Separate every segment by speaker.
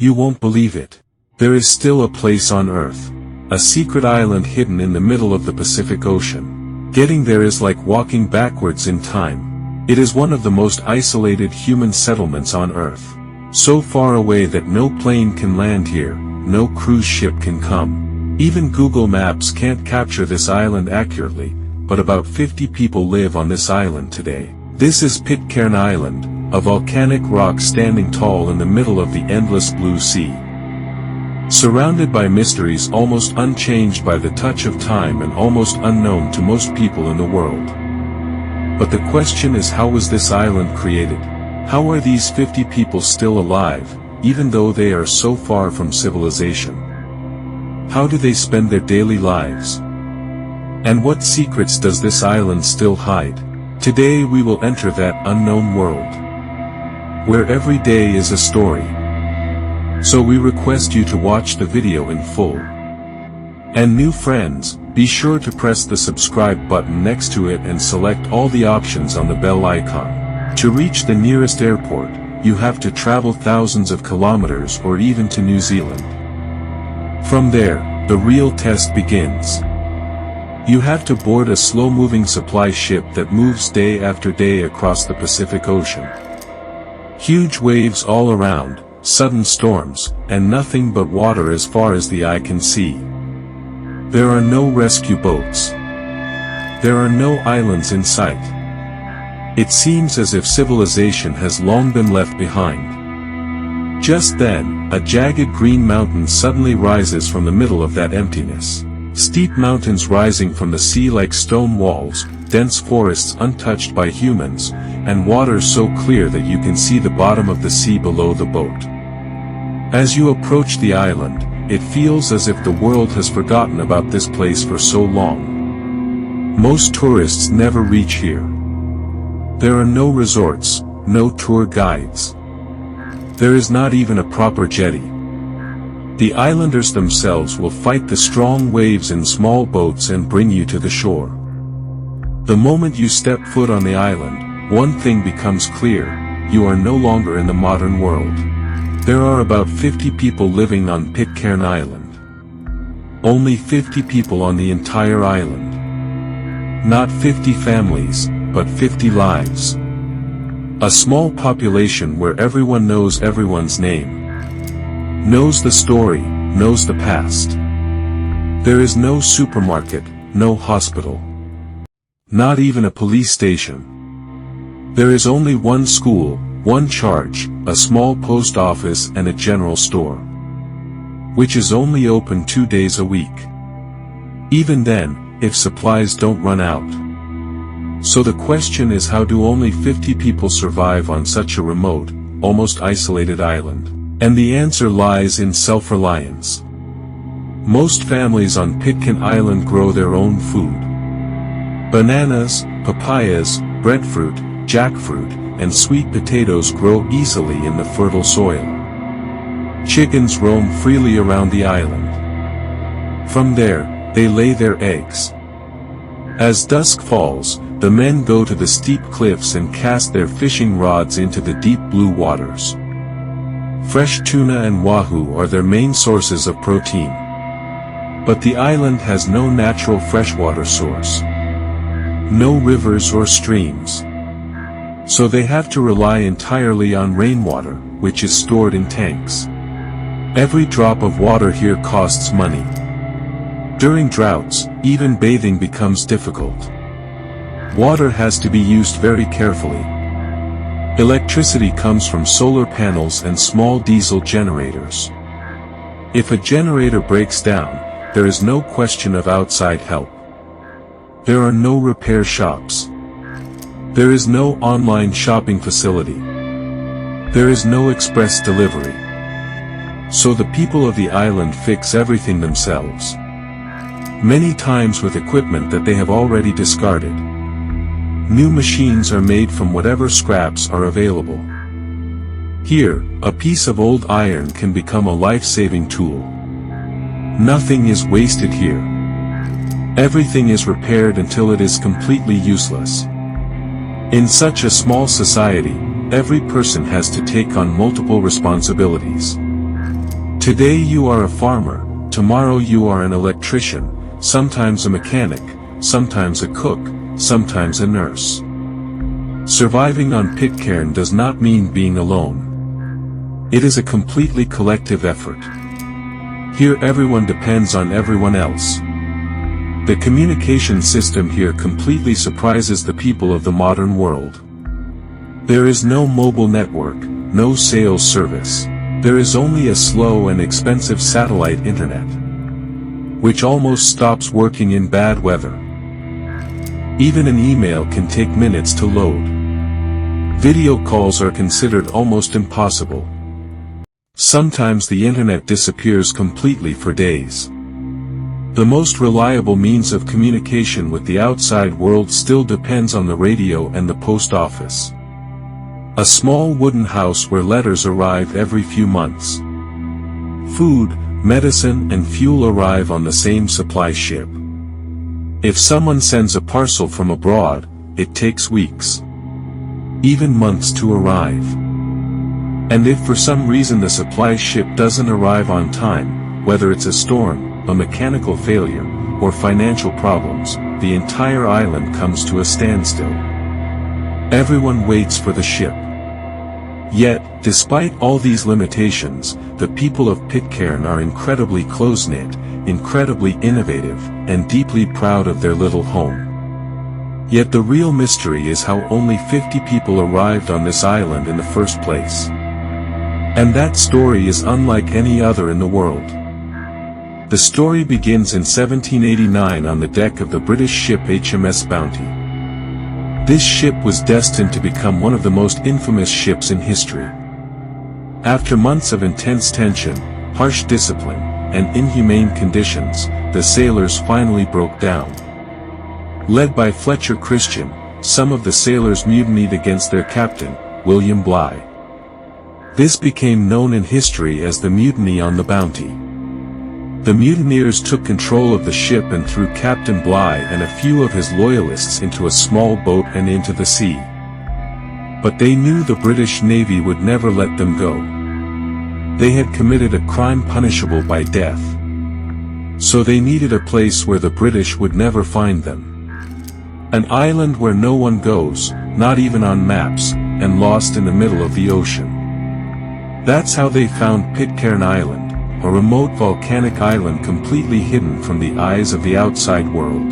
Speaker 1: You won't believe it. There is still a place on Earth. A secret island hidden in the middle of the Pacific Ocean. Getting there is like walking backwards in time. It is one of the most isolated human settlements on Earth. So far away that no plane can land here, no cruise ship can come. Even Google Maps can't capture this island accurately, but about 50 people live on this island today. This is Pitcairn Island, a volcanic rock standing tall in the middle of the endless blue sea. Surrounded by mysteries almost unchanged by the touch of time and almost unknown to most people in the world. But the question is, how was this island created? How are these 50 people still alive, even though they are so far from civilization? How do they spend their daily lives? And what secrets does this island still hide? Today we will enter that unknown world, where every day is a story. So we request you to watch the video in full. And new friends, be sure to press the subscribe button next to it and select all the options on the bell icon. To reach the nearest airport, you have to travel thousands of kilometers or even to New Zealand. From there, the real test begins. You have to board a slow-moving supply ship that moves day after day across the Pacific Ocean. Huge waves all around, sudden storms, and nothing but water as far as the eye can see. There are no rescue boats. There are no islands in sight. It seems as if civilization has long been left behind. Just then, a jagged green mountain suddenly rises from the middle of that emptiness. Steep mountains rising from the sea like stone walls, dense forests untouched by humans, and water so clear that you can see the bottom of the sea below the boat. As you approach the island, it feels as if the world has forgotten about this place for so long. Most tourists never reach here. There are no resorts, no tour guides. There is not even a proper jetty. The islanders themselves will fight the strong waves in small boats and bring you to the shore. The moment you step foot on the island, one thing becomes clear: you are no longer in the modern world. There are about 50 people living on Pitcairn Island. Only 50 people on the entire island. Not 50 families, but 50 lives. A small population where everyone knows everyone's name. Knows the story, knows the past. There is no supermarket, no hospital. Not even a police station. There is only one school, one church, a small post office and a general store, which is only open 2 days a week. Even then, if supplies don't run out. So the question is, how do only 50 people survive on such a remote, almost isolated island? And the answer lies in self-reliance. Most families on Pitcairn Island grow their own food. Bananas, papayas, breadfruit, jackfruit, and sweet potatoes grow easily in the fertile soil. Chickens roam freely around the island. From there, they lay their eggs. As dusk falls, the men go to the steep cliffs and cast their fishing rods into the deep blue waters. Fresh tuna and wahoo are their main sources of protein. But the island has no natural freshwater source. No rivers or streams. So they have to rely entirely on rainwater, which is stored in tanks. Every drop of water here costs money. During droughts, even bathing becomes difficult. Water has to be used very carefully. Electricity comes from solar panels and small diesel generators. If a generator breaks down, there is no question of outside help. There are no repair shops. There is no online shopping facility. There is no express delivery. So the people of the island fix everything themselves. Many times with equipment that they have already discarded. New machines are made from whatever scraps are available. Here, a piece of old iron can become a life-saving tool. Nothing is wasted here. Everything is repaired until it is completely useless. In such a small society, every person has to take on multiple responsibilities. Today you are a farmer, tomorrow you are an electrician, sometimes a mechanic, sometimes a cook, sometimes a nurse. Surviving on Pitcairn does not mean being alone. It is a completely collective effort. Here everyone depends on everyone else. The communication system here completely surprises the people of the modern world. There is no mobile network, no sales service. There is only a slow and expensive satellite internet, which almost stops working in bad weather. Even an email can take minutes to load. Video calls are considered almost impossible. Sometimes the internet disappears completely for days. The most reliable means of communication with the outside world still depends on the radio and the post office. A small wooden house where letters arrive every few months. Food, medicine and fuel arrive on the same supply ship. If someone sends a parcel from abroad, it takes weeks, even months to arrive. And if for some reason the supply ship doesn't arrive on time, whether it's a storm, a mechanical failure, or financial problems, the entire island comes to a standstill. Everyone waits for the ship. Yet, despite all these limitations, the people of Pitcairn are incredibly close-knit, incredibly innovative, and deeply proud of their little home. Yet the real mystery is how only 50 people arrived on this island in the first place. And that story is unlike any other in the world. The story begins in 1789 on the deck of the British ship HMS Bounty. This ship was destined to become one of the most infamous ships in history. After months of intense tension, harsh discipline, and inhumane conditions, the sailors finally broke down. Led by Fletcher Christian, some of the sailors mutinied against their captain, William Bligh. This became known in history as the Mutiny on the Bounty. The mutineers took control of the ship and threw Captain Bligh and a few of his loyalists into a small boat and into the sea. But they knew the British Navy would never let them go. They had committed a crime punishable by death. So they needed a place where the British would never find them. An island where no one goes, not even on maps, and lost in the middle of the ocean. That's how they found Pitcairn Island, a remote volcanic island completely hidden from the eyes of the outside world.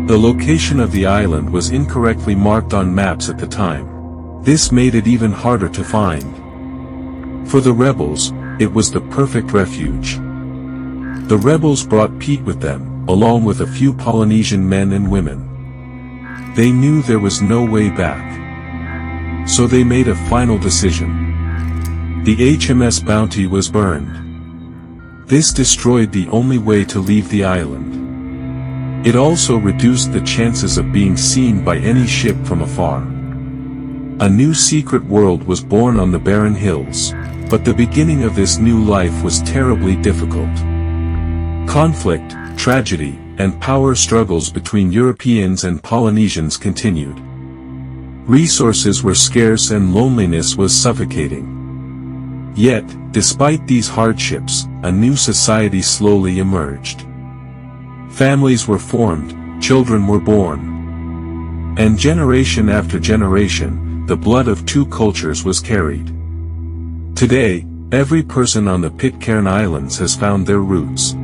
Speaker 1: The location of the island was incorrectly marked on maps at the time. This made it even harder to find. For the rebels, it was the perfect refuge. The rebels brought Pete with them, along with a few Polynesian men and women. They knew there was no way back. So they made a final decision. The HMS Bounty was burned. This destroyed the only way to leave the island. It also reduced the chances of being seen by any ship from afar. A new secret world was born on the barren hills, but the beginning of this new life was terribly difficult. Conflict, tragedy, and power struggles between Europeans and Polynesians continued. Resources were scarce and loneliness was suffocating. Yet, despite these hardships, a new society slowly emerged. Families were formed, children were born. And generation after generation, the blood of two cultures was carried. Today, every person on the Pitcairn Islands has found their roots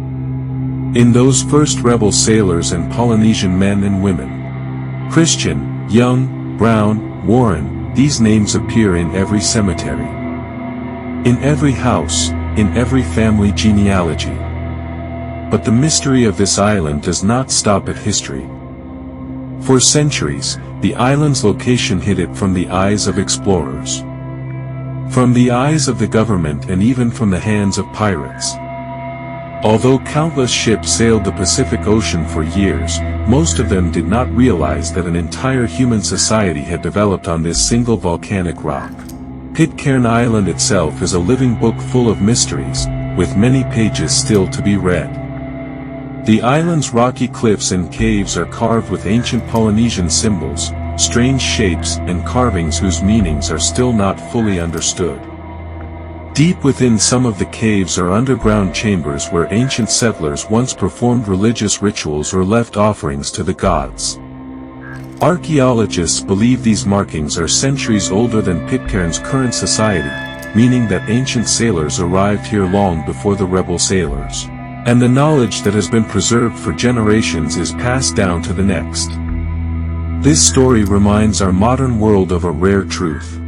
Speaker 1: in those first rebel sailors and Polynesian men and women. Christian, Young, Brown, Warren, these names appear in every cemetery. In every house, in every family genealogy. But the mystery of this island does not stop at history. For centuries, the island's location hid it from the eyes of explorers, from the eyes of the government, and even from the hands of pirates. Although countless ships sailed the Pacific Ocean for years, most of them did not realize that an entire human society had developed on this single volcanic rock. Pitcairn Island itself is a living book full of mysteries, with many pages still to be read. The island's rocky cliffs and caves are carved with ancient Polynesian symbols, strange shapes and carvings whose meanings are still not fully understood. Deep within some of the caves are underground chambers where ancient settlers once performed religious rituals or left offerings to the gods. Archaeologists believe these markings are centuries older than Pitcairn's current society, meaning that ancient sailors arrived here long before the rebel sailors. And the knowledge that has been preserved for generations is passed down to the next. This story reminds our modern world of a rare truth.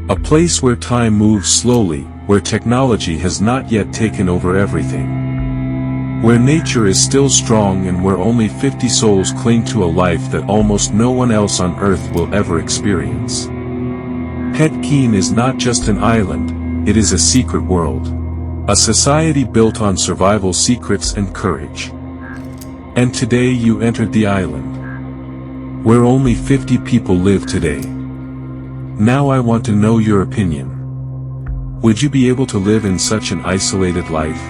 Speaker 1: A place where time moves slowly, where technology has not yet taken over everything. Where nature is still strong and where only 50 souls cling to a life that almost no one else on Earth will ever experience. Pitcairn is not just an island, it is a secret world. A society built on survival secrets and courage. And today you entered the island, where only 50 people live today. Now I want to know your opinion. Would you be able to live in such an isolated life?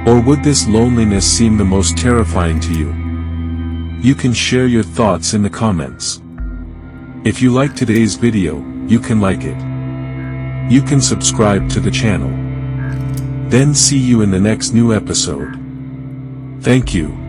Speaker 1: Or would this loneliness seem the most terrifying to you? You can share your thoughts in the comments. If you like today's video, you can like it. You can subscribe to the channel. Then see you in the next new episode. Thank you.